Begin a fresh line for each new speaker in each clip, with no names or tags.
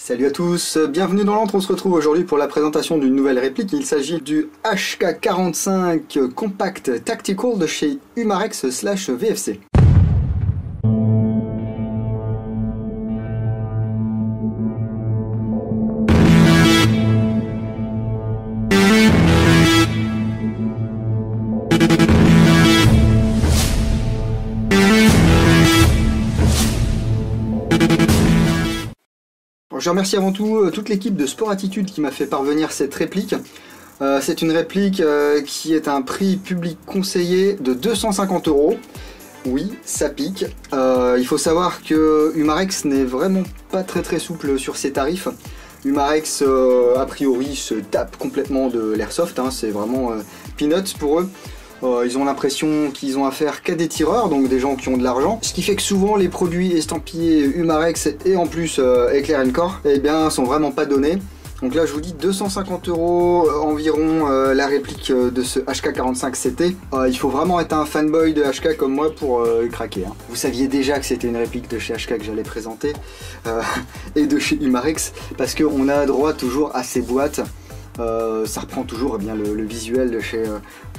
Salut à tous, bienvenue dans l'antre, on se retrouve aujourd'hui pour la présentation d'une nouvelle réplique. Il s'agit du HK45 Compact Tactical de chez Umarex/VFC. Je remercie avant tout toute l'équipe de Sport Attitude qui m'a fait parvenir cette réplique. C'est une réplique qui est un prix public conseillé de 250 €. Oui, ça pique. Il faut savoir que Umarex n'est vraiment pas très souple sur ses tarifs. Umarex, a priori, se tape complètement de l'airsoft, hein, c'est vraiment peanuts pour eux. Ils ont l'impression qu'ils ont affaire qu'à des tireurs, donc des gens qui ont de l'argent. Ce qui fait que souvent les produits estampillés Umarex et en plus Eclair & Core, eh bien, sont vraiment pas donnés. Donc là je vous dis 250 € environ la réplique de ce HK45 CT. Il faut vraiment être un fanboy de HK comme moi pour le craquer, hein. Vous saviez déjà que c'était une réplique de chez HK que j'allais présenter et de chez Umarex parce qu'on a droit toujours à ces boîtes. Ça reprend toujours bien le visuel de chez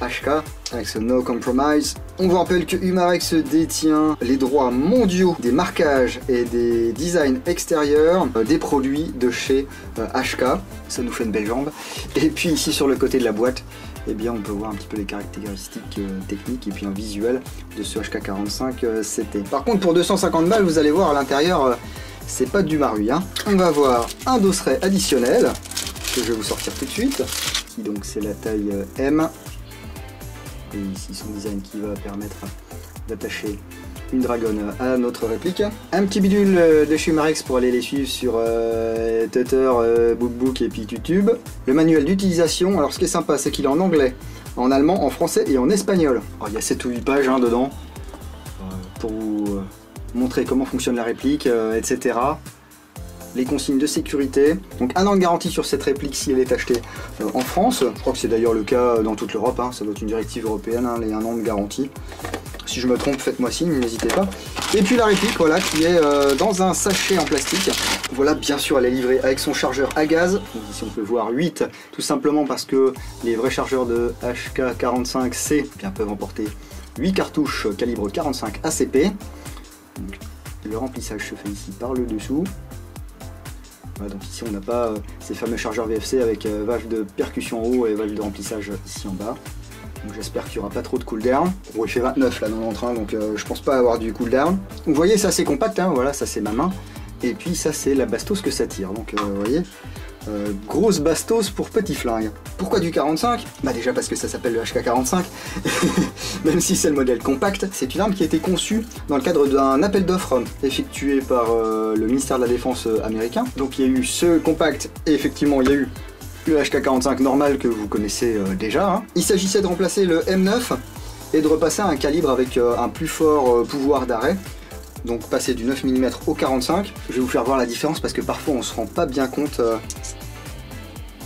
HK avec ce No Compromise. On vous rappelle que Umarex détient les droits mondiaux des marquages et des designs extérieurs des produits de chez HK. Ça nous fait une belle jambe. Et puis ici sur le côté de la boîte, eh bien, on peut voir un petit peu les caractéristiques techniques et puis un visuel de ce HK45 CT. Par contre pour 250 balles, vous allez voir à l'intérieur, c'est pas du marui, hein. On va avoir un dosseret additionnel que je vais vous sortir tout de suite. Donc c'est la taille M. Et ici son design qui va permettre d'attacher une dragonne à notre réplique. Un petit bidule de chez Umarex pour aller les suivre sur Twitter, BookBook et puis YouTube. Le manuel d'utilisation, alors ce qui est sympa c'est qu'il est en anglais, en allemand, en français et en espagnol. Alors, il y a 7 ou 8 pages hein, dedans pour vous montrer comment fonctionne la réplique, etc. Les consignes de sécurité. Donc 1 an de garantie sur cette réplique si elle est achetée en France. Je crois que c'est d'ailleurs le cas dans toute l'Europe, hein. Ça doit être une directive européenne, hein, les 1 an de garantie. Si je me trompe, faites-moi signe, n'hésitez pas. Et puis la réplique, voilà, qui est dans un sachet en plastique. Voilà, bien sûr, elle est livrée avec son chargeur à gaz. Donc ici on peut voir 8, tout simplement parce que les vrais chargeurs de HK45C peuvent emporter 8 cartouches calibre 45 ACP. Donc, le remplissage se fait ici par le dessous. Voilà, donc ici on n'a pas ces fameux chargeurs VFC avec valve de percussion en haut et valve de remplissage ici en bas. Donc j'espère qu'il n'y aura pas trop de cooldown. Bon, il fait 29 là dans l'entrain, donc je pense pas avoir du cooldown. Vous voyez, ça c'est compact, hein, voilà, ça c'est ma main. Et puis ça c'est la bastos que ça tire, donc vous voyez, grosse bastos pour petit flingue. Pourquoi du 45? Bah déjà parce que ça s'appelle le HK45, même si c'est le modèle compact. C'est une arme qui a été conçue dans le cadre d'un appel d'offres effectué par le ministère de la Défense américain. Donc il y a eu ce compact et effectivement il y a eu le HK45 normal que vous connaissez déjà, hein. Il s'agissait de remplacer le M9 et de repasser à un calibre avec un plus fort pouvoir d'arrêt. Donc passer du 9 mm au 45. Je vais vous faire voir la différence parce que parfois on se rend pas bien compte.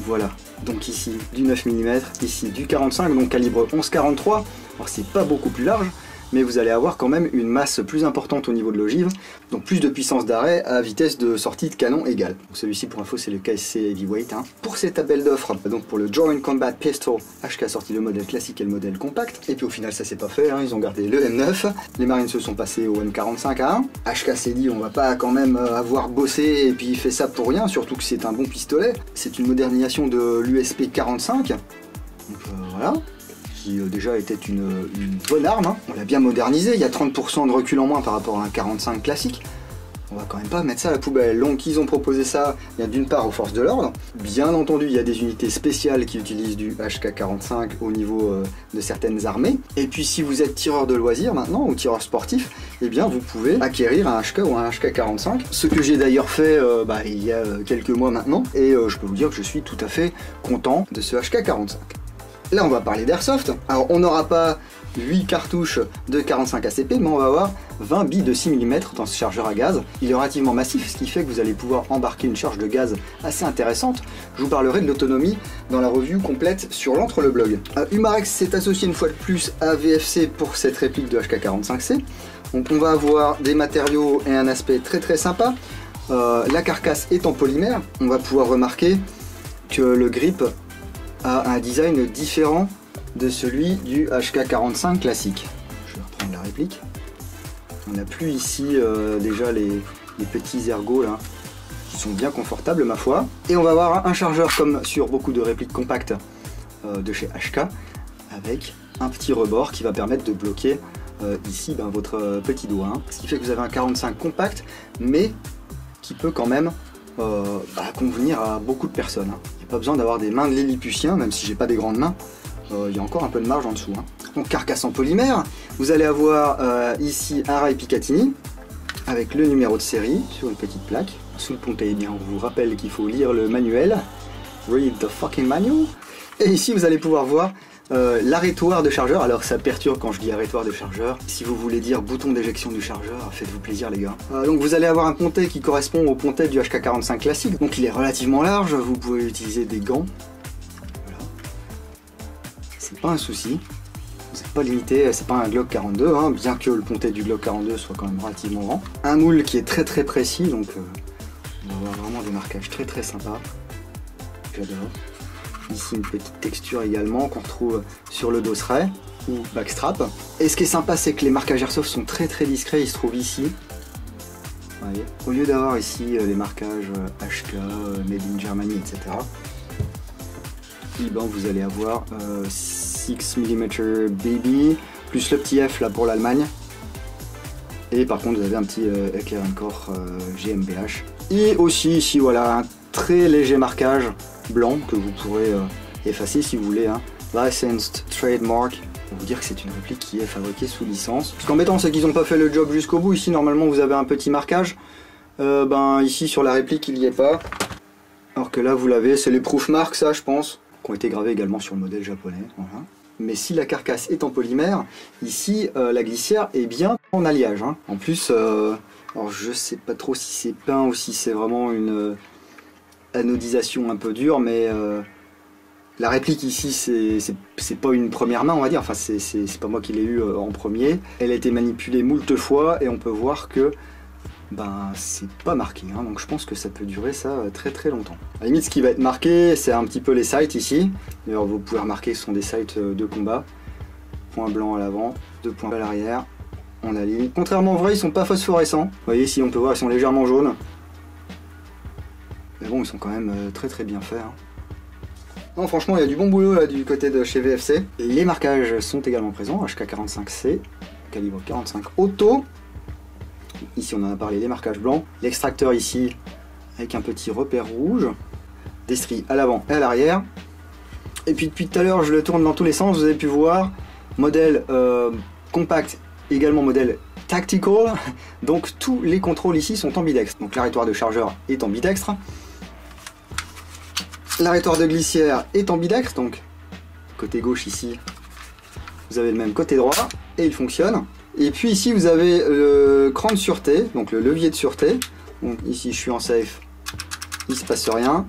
Voilà, donc ici du 9 mm, ici du 45, donc calibre 11-43. Alors c'est pas beaucoup plus large, mais vous allez avoir quand même une masse plus importante au niveau de l'ogive, donc plus de puissance d'arrêt à vitesse de sortie de canon égale. Celui-ci pour info c'est le KSC Heavyweight, hein. Pour cet appel d'offres, donc pour le Joint Combat Pistol, HK a sorti le modèle classique et le modèle compact, et puis au final ça s'est pas fait, hein. Ils ont gardé le M9, les Marines se sont passés au M45A1, HK s'est dit on va pas quand même avoir bossé et puis fait ça pour rien, surtout que c'est un bon pistolet, c'est une modernisation de l'USP 45, donc voilà. Qui déjà était une bonne arme, hein. On l'a bien modernisé, il y a 30% de recul en moins par rapport à un 45 classique. On va quand même pas mettre ça à la poubelle. Donc ils ont proposé ça d'une part aux forces de l'ordre. Bien entendu il y a des unités spéciales qui utilisent du HK45 au niveau de certaines armées. Et puis si vous êtes tireur de loisirs maintenant ou tireur sportif, eh bien vous pouvez acquérir un HK ou un HK45. Ce que j'ai d'ailleurs fait il y a quelques mois maintenant. Et je peux vous dire que je suis tout à fait content de ce HK45. Là on va parler d'airsoft. Alors on n'aura pas 8 cartouches de 45 ACP, mais on va avoir 20 billes de 6 mm dans ce chargeur à gaz. Il est relativement massif, ce qui fait que vous allez pouvoir embarquer une charge de gaz assez intéressante. Je vous parlerai de l'autonomie dans la review complète sur l'antre le blog. Umarex s'est associé une fois de plus à VFC pour cette réplique de HK45C. Donc on va avoir des matériaux et un aspect très sympa. La carcasse est en polymère. On va pouvoir remarquer que le grip a un design différent de celui du HK45 classique. Je vais reprendre la réplique. On n'a plus ici déjà les petits ergots là, qui sont bien confortables ma foi. Et on va avoir un chargeur comme sur beaucoup de répliques compactes de chez HK, avec un petit rebord qui va permettre de bloquer ici votre petit doigt. Hein. Ce qui fait que vous avez un 45 compact, mais qui peut quand même convenir à beaucoup de personnes. Hein. Il n'y a pas besoin d'avoir des mains de lilliputien, même si j'ai pas des grandes mains. Il y a encore un peu de marge en dessous. Hein. Donc carcasse en polymère, vous allez avoir ici un rail Picatinny avec le numéro de série sur une petite plaque. Sous le pontet, eh bien, on vous rappelle qu'il faut lire le manuel. Read the fucking manual. Et ici vous allez pouvoir voir l'arrêtoir de chargeur. Alors ça perturbe quand je dis arrêtoir de chargeur. Si vous voulez dire bouton d'éjection du chargeur, faites-vous plaisir les gars. Donc vous allez avoir un pontet qui correspond au pontet du HK45 classique. Donc il est relativement large, vous pouvez utiliser des gants. C'est pas un souci, vous n'êtes pas limité, c'est pas un Glock 42, hein, bien que le pontet du Glock 42 soit quand même relativement grand. Un moule qui est très très précis, donc on va avoir vraiment des marquages très très sympas. J'adore. Ici une petite texture également qu'on retrouve sur le dosseret ou backstrap. Et ce qui est sympa, c'est que les marquages airsoft sont très très discrets, ils se trouvent ici. Voyez. Au lieu d'avoir ici les marquages HK, Made in Germany, etc. Et ben, vous allez avoir 6 mm Baby, plus le petit F là pour l'Allemagne. Et par contre vous avez un petit Heckler & Koch GmbH. Et aussi ici voilà un très léger marquage blanc que vous pourrez effacer si vous voulez. Hein. Licensed Trademark, pour vous dire que c'est une réplique qui est fabriquée sous licence. Ce qui est embêtant, c'est qu'ils n'ont pas fait le job jusqu'au bout. Ici normalement vous avez un petit marquage. Ici sur la réplique il n'y est pas. Alors que là vous l'avez, c'est les proof marks ça je pense, qui ont été gravés également sur le modèle japonais. Voilà. Mais si la carcasse est en polymère, ici la glissière est bien en alliage. Hein. En plus, alors je sais pas trop si c'est peint ou si c'est vraiment une anodisation un peu dure, mais la réplique ici c'est pas une première main on va dire, enfin c'est pas moi qui l'ai eu en premier. Elle a été manipulée moult fois et on peut voir que c'est pas marqué, hein, donc je pense que ça peut durer ça très très longtemps. À la limite ce qui va être marqué c'est un petit peu les sights ici, d'ailleurs vous pouvez remarquer que ce sont des sights de combat, point blanc à l'avant, 2 points à l'arrière, on aligne. Contrairement au vrai ils sont pas phosphorescents, vous voyez ici on peut voir ils sont légèrement jaunes, mais bon ils sont quand même très très bien faits. Hein. Non franchement il y a du bon boulot là du côté de chez VFC. Les marquages sont également présents, HK45C, calibre 45 auto. Ici on en a parlé, les marquages blancs, l'extracteur ici avec un petit repère rouge, des stries à l'avant et à l'arrière. Et puis depuis tout à l'heure je le tourne dans tous les sens, vous avez pu voir, modèle compact, également modèle tactical, donc tous les contrôles ici sont ambidextres. Donc l'arrêtoir de chargeur est ambidextre, l'arrêtoir de glissière est ambidextre, donc côté gauche ici vous avez le même côté droit et il fonctionne. Et puis ici vous avez le cran de sûreté, donc le levier de sûreté. Donc ici je suis en safe, il se passe rien.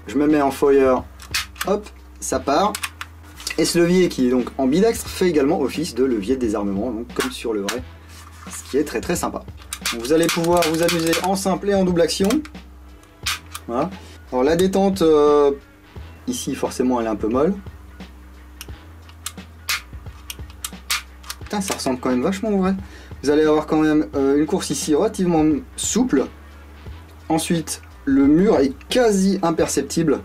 Je me mets en fire, hop, ça part. Et ce levier qui est donc ambidextre fait également office de levier de désarmement, donc comme sur le vrai, ce qui est très très sympa. Donc vous allez pouvoir vous amuser en simple et en double action. Voilà. Alors la détente, ici forcément elle est un peu molle. Putain, ça ressemble quand même vachement au vrai. Vous allez avoir quand même une course ici relativement souple. Ensuite, le mur est quasi imperceptible.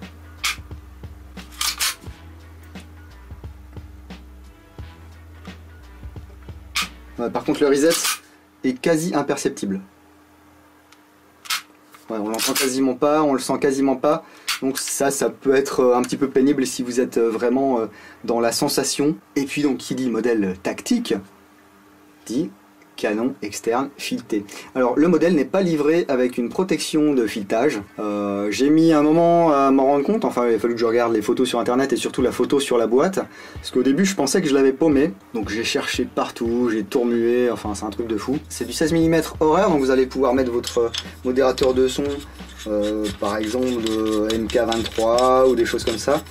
Ouais, par contre, le reset est quasi imperceptible. Ouais, on l'entend quasiment pas, on le sent quasiment pas. Donc ça peut être un petit peu pénible si vous êtes vraiment dans la sensation. Et puis donc qui dit modèle tactique, dit canon externe fileté. Alors le modèle n'est pas livré avec une protection de filetage. J'ai mis un moment à m'en rendre compte, enfin il a fallu que je regarde les photos sur internet et surtout la photo sur la boîte. Parce qu'au début je pensais que je l'avais paumé. Donc j'ai cherché partout, j'ai tout remué, enfin c'est un truc de fou. C'est du 16 mm horaire, donc vous allez pouvoir mettre votre modérateur de son. Par exemple de MK23 ou des choses comme ça.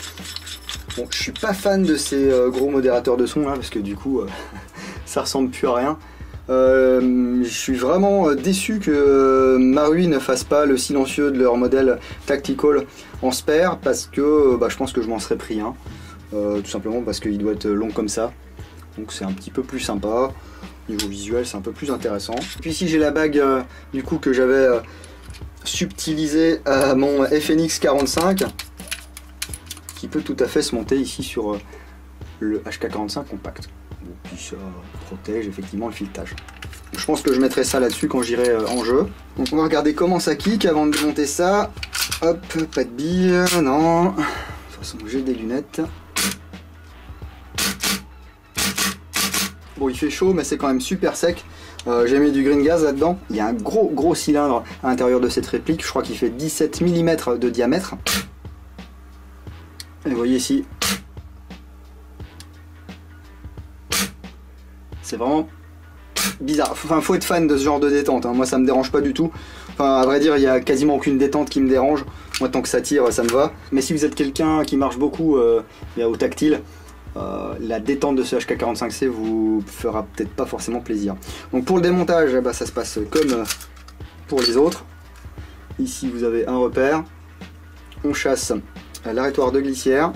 Bon, je suis pas fan de ces gros modérateurs de son là parce que du coup ça ressemble plus à rien. Je suis vraiment déçu que Marui ne fasse pas le silencieux de leur modèle Tactical en spare, parce que je pense que je m'en serais pris un. Tout simplement parce qu'il doit être long comme ça. Donc c'est un petit peu plus sympa. Niveau visuel, c'est un peu plus intéressant. Puis ici j'ai la bague du coup que j'avais subtilisée à mon FNX 45, qui peut tout à fait se monter ici sur le HK45 compact. Et puis ça protège effectivement le filetage. Je pense que je mettrai ça là-dessus quand j'irai en jeu. Donc on va regarder comment ça kick avant de monter ça. Hop, pas de billes, non. De toute façon j'ai des lunettes. Bon, il fait chaud mais c'est quand même super sec. J'ai mis du green gas là-dedans. Il y a un gros cylindre à l'intérieur de cette réplique. Je crois qu'il fait 17 mm de diamètre. Et vous voyez ici, c'est vraiment bizarre. Enfin, faut être fan de ce genre de détente, hein. Moi ça me dérange pas du tout. Enfin, à vrai dire, il y a quasiment aucune détente qui me dérange. Moi, tant que ça tire, ça me va. Mais si vous êtes quelqu'un qui marche beaucoup au tactile, la détente de ce HK45C vous fera peut-être pas forcément plaisir. Donc pour le démontage, ça se passe comme pour les autres. Ici vous avez un repère. On chasse l'arrêtoir de glissière.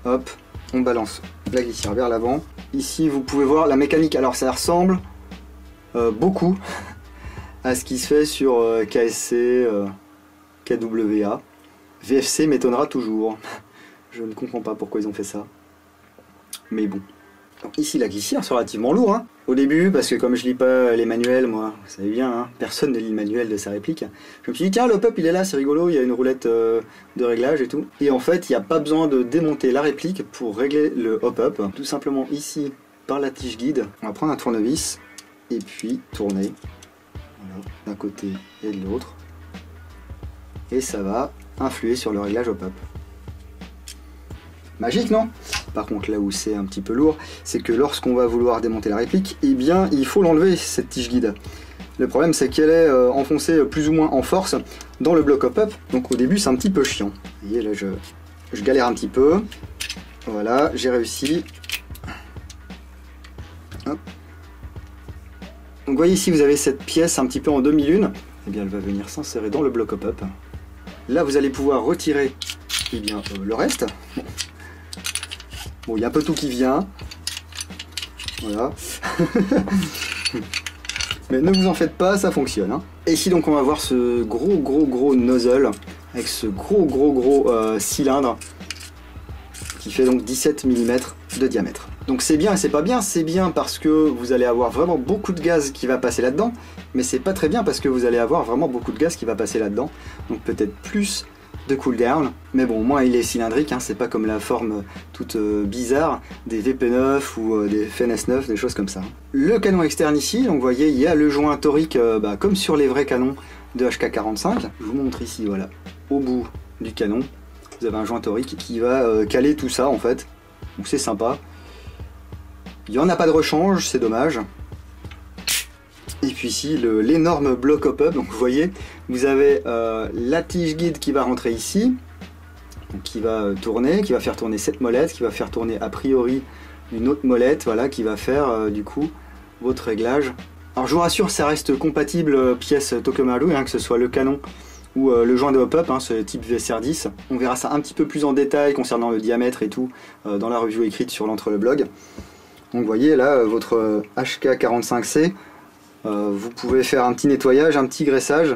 Hop, on balance la glissière vers l'avant. Ici vous pouvez voir la mécanique. Alors ça ressemble beaucoup à ce qui se fait sur KSC, KWA. VFC m'étonnera toujours. Je ne comprends pas pourquoi ils ont fait ça. Mais bon. Donc ici la glissière, c'est relativement lourd. Hein. Au début, parce que comme je lis pas les manuels, moi, vous savez bien, hein, personne ne lit le manuel de sa réplique. Je me suis dit, tiens, le hop-up il est là, c'est rigolo, il y a une roulette de réglage et tout. Et en fait, il n'y a pas besoin de démonter la réplique pour régler le hop-up. Tout simplement ici, par la tige guide, on va prendre un tournevis et puis tourner. Voilà, d'un côté et de l'autre. Et ça va influer sur le réglage hop-up. Magique, non? Par contre, là où c'est un petit peu lourd, c'est que lorsqu'on va vouloir démonter la réplique, eh bien, il faut l'enlever, cette tige guide. Le problème, c'est qu'elle est enfoncée plus ou moins en force dans le bloc hop-up, donc au début, c'est un petit peu chiant. Vous voyez, là, je galère un petit peu. Voilà, j'ai réussi. Hop. Donc, vous voyez ici, vous avez cette pièce un petit peu en demi-lune. Eh bien, elle va venir s'insérer dans le bloc hop-up. Là, vous allez pouvoir retirer eh bien, le reste. Bon, il y a un peu tout qui vient. Voilà. Mais ne vous en faites pas, ça fonctionne. Hein. Et ici, donc, on va voir ce gros nozzle avec ce gros cylindre qui fait donc 17 mm de diamètre. Donc c'est bien et c'est pas bien. C'est bien parce que vous allez avoir vraiment beaucoup de gaz qui va passer là-dedans. Mais c'est pas très bien parce que vous allez avoir vraiment beaucoup de gaz qui va passer là-dedans. Donc peut-être plus de cooldown, mais bon, au moins il est cylindrique, hein, c'est pas comme la forme toute bizarre des VP9 ou des FNS9, des choses comme ça. Le canon externe ici, donc vous voyez, il y a le joint torique comme sur les vrais canons de HK45. Je vous montre ici, voilà, au bout du canon, vous avez un joint torique qui va caler tout ça en fait, donc c'est sympa. Il n'y en a pas de rechange, c'est dommage. Et puis ici, l'énorme bloc hop-up, donc vous voyez, vous avez la tige guide qui va rentrer ici, donc qui va tourner, qui va faire tourner cette molette, qui va faire tourner a priori une autre molette, voilà, qui va faire du coup votre réglage. Alors je vous rassure, ça reste compatible pièce Tokumaru, hein, que ce soit le canon ou le joint de hop-up, hein, ce type VSR10. On verra ça un petit peu plus en détail concernant le diamètre et tout dans la review écrite sur l'entre-le-blog. Donc vous voyez là, votre HK45C, vous pouvez faire un petit nettoyage, un petit graissage,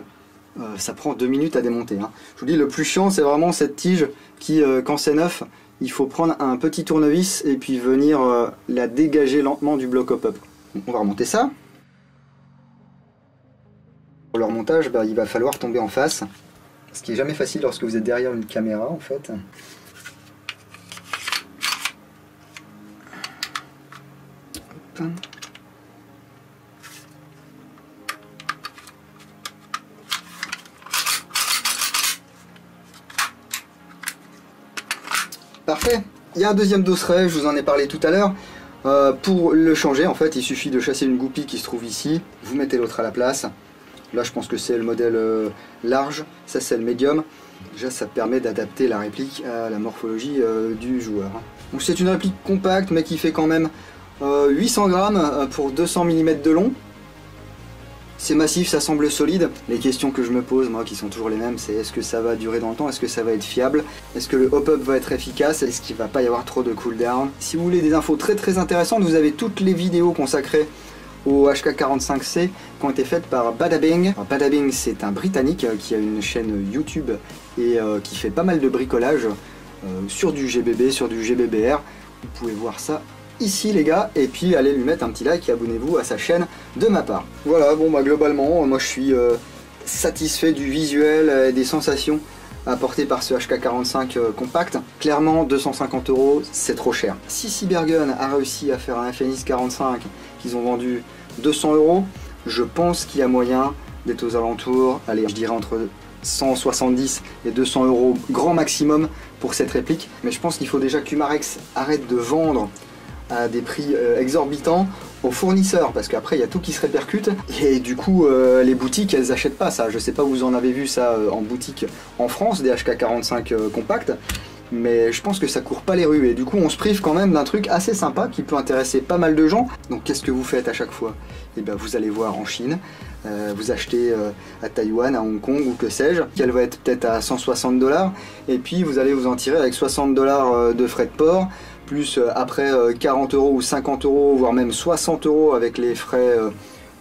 ça prend 2 minutes à démonter. Hein. Je vous dis, le plus chiant c'est vraiment cette tige qui, quand c'est neuf, il faut prendre un petit tournevis et puis venir la dégager lentement du bloc hop-up. On va remonter ça. Pour le remontage, il va falloir tomber en face, ce qui est jamais facile lorsque vous êtes derrière une caméra en fait. Hop. Parfait. Il y a un deuxième dosseret, je vous en ai parlé tout à l'heure. Pour le changer, en fait, il suffit de chasser une goupille qui se trouve ici. Vous mettez l'autre à la place. Là, je pense que c'est le modèle large. Ça, c'est le médium. Déjà, ça permet d'adapter la réplique à la morphologie du joueur. Donc, c'est une réplique compacte, mais qui fait quand même 800 grammes pour 200 mm de long. C'est massif, ça semble solide. Les questions que je me pose, moi, qui sont toujours les mêmes, c'est est-ce que ça va durer dans le temps? Est-ce que ça va être fiable? Est-ce que le hop-up va être efficace? Est-ce qu'il va pas y avoir trop de cooldown? Si vous voulez des infos très intéressantes, vous avez toutes les vidéos consacrées au HK45C qui ont été faites par Badabing. Alors, Badabing, c'est un Britannique qui a une chaîne YouTube et qui fait pas mal de bricolage sur du GBB, sur du GBBR. Vous pouvez voir ça ici les gars, et puis allez lui mettre un petit like et abonnez-vous à sa chaîne de ma part. Voilà, bon bah globalement, moi je suis satisfait du visuel et des sensations apportées par ce HK45 compact. Clairement 250 €, c'est trop cher. Si Cybergun a réussi à faire un FNX 45 qu'ils ont vendu 200 €, je pense qu'il y a moyen d'être aux alentours, allez je dirais entre 170 et 200 € grand maximum pour cette réplique. Mais je pense qu'il faut déjà qu'Humarex arrête de vendre à des prix exorbitants aux fournisseurs, parce qu'après il y a tout qui se répercute et du coup les boutiques elles achètent pas ça. Je sais pas où vous en avez vu ça en boutique en France, des HK45 compacts, mais je pense que ça court pas les rues et du coup on se prive quand même d'un truc assez sympa qui peut intéresser pas mal de gens. Donc qu'est-ce que vous faites à chaque fois? Et bien vous allez voir en Chine, vous achetez à Taïwan, à Hong Kong ou que sais-je, qu'elle va être peut-être à 160 $, et puis vous allez vous en tirer avec 60 $ de frais de port, plus après 40 € ou 50 €, voire même 60 € avec les frais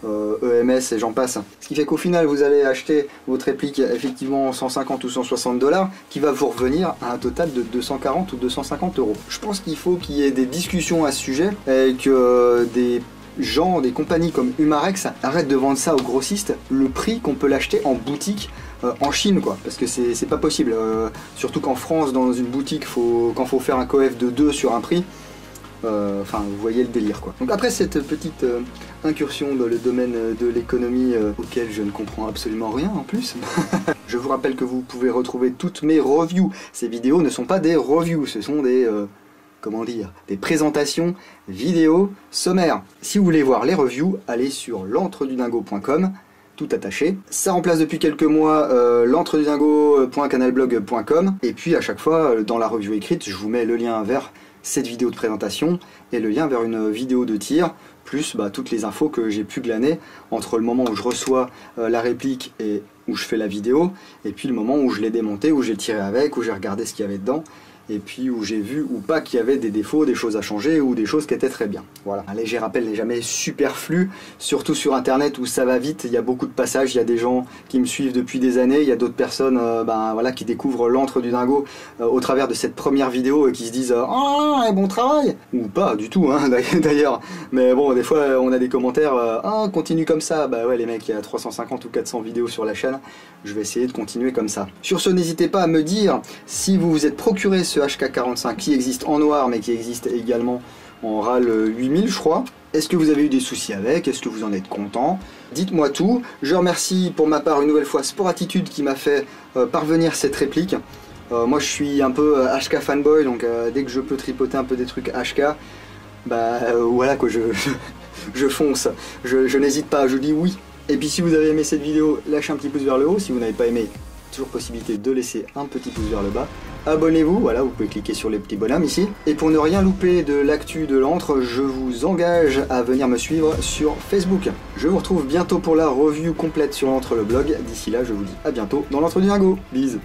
EMS et j'en passe. Ce qui fait qu'au final vous allez acheter votre réplique effectivement 150 ou 160 $, qui va vous revenir à un total de 240 ou 250 €. Je pense qu'il faut qu'il y ait des discussions à ce sujet et que des gens, des compagnies comme Humarex arrêtent de vendre ça aux grossistes le prix qu'on peut l'acheter en boutique en Chine quoi, parce que c'est pas possible, surtout qu'en France dans une boutique quand faut faire un coef de 2 sur un prix, enfin vous voyez le délire quoi. Donc après cette petite incursion dans le domaine de l'économie auquel je ne comprends absolument rien en plus, je vous rappelle que vous pouvez retrouver toutes mes reviews. Ces vidéos ne sont pas des reviews, ce sont des comment dire, des présentations vidéo sommaires. Si vous voulez voir les reviews, allez sur l'entredudingo.com, tout attaché. Ça remplace depuis quelques mois l'entredudingo.canalblog.com, et puis à chaque fois dans la review écrite je vous mets le lien vers cette vidéo de présentation et le lien vers une vidéo de tir, plus toutes les infos que j'ai pu glaner entre le moment où je reçois la réplique et où je fais la vidéo, et puis le moment où je l'ai démonté, où j'ai tiré avec, où j'ai regardé ce qu'il y avait dedans, et puis où j'ai vu ou pas qu'il y avait des défauts, des choses à changer ou des choses qui étaient très bien. Voilà, un léger rappel n'est jamais superflu, surtout sur internet où ça va vite, il y a beaucoup de passages, il y a des gens qui me suivent depuis des années, il y a d'autres personnes voilà, qui découvrent l'antre du dingo au travers de cette première vidéo et qui se disent « Ah, bon travail !» Ou pas du tout hein, d'ailleurs, mais bon, des fois on a des commentaires « Ah, continue comme ça !» Bah ouais les mecs, il y a 350 ou 400 vidéos sur la chaîne, je vais essayer de continuer comme ça. Sur ce, n'hésitez pas à me dire si vous vous êtes procuré ce HK45 qui existe en noir mais qui existe également en RAL 8000 je crois. Est-ce que vous avez eu des soucis avec? Est-ce que vous en êtes content? Dites-moi tout. Je remercie pour ma part une nouvelle fois Sport Attitude qui m'a fait parvenir cette réplique. Moi je suis un peu HK fanboy, donc dès que je peux tripoter un peu des trucs HK, voilà quoi, je fonce, je n'hésite pas, je dis oui. Et puis si vous avez aimé cette vidéo, lâchez un petit pouce vers le haut. Si vous n'avez pas aimé, toujours possibilité de laisser un petit pouce vers le bas. Abonnez-vous, voilà, vous pouvez cliquer sur les petits bonhommes ici. Et pour ne rien louper de l'actu de l'antre, je vous engage à venir me suivre sur Facebook. Je vous retrouve bientôt pour la review complète sur l'antre le blog. D'ici là, je vous dis à bientôt dans l'antre du dingo. Bisous.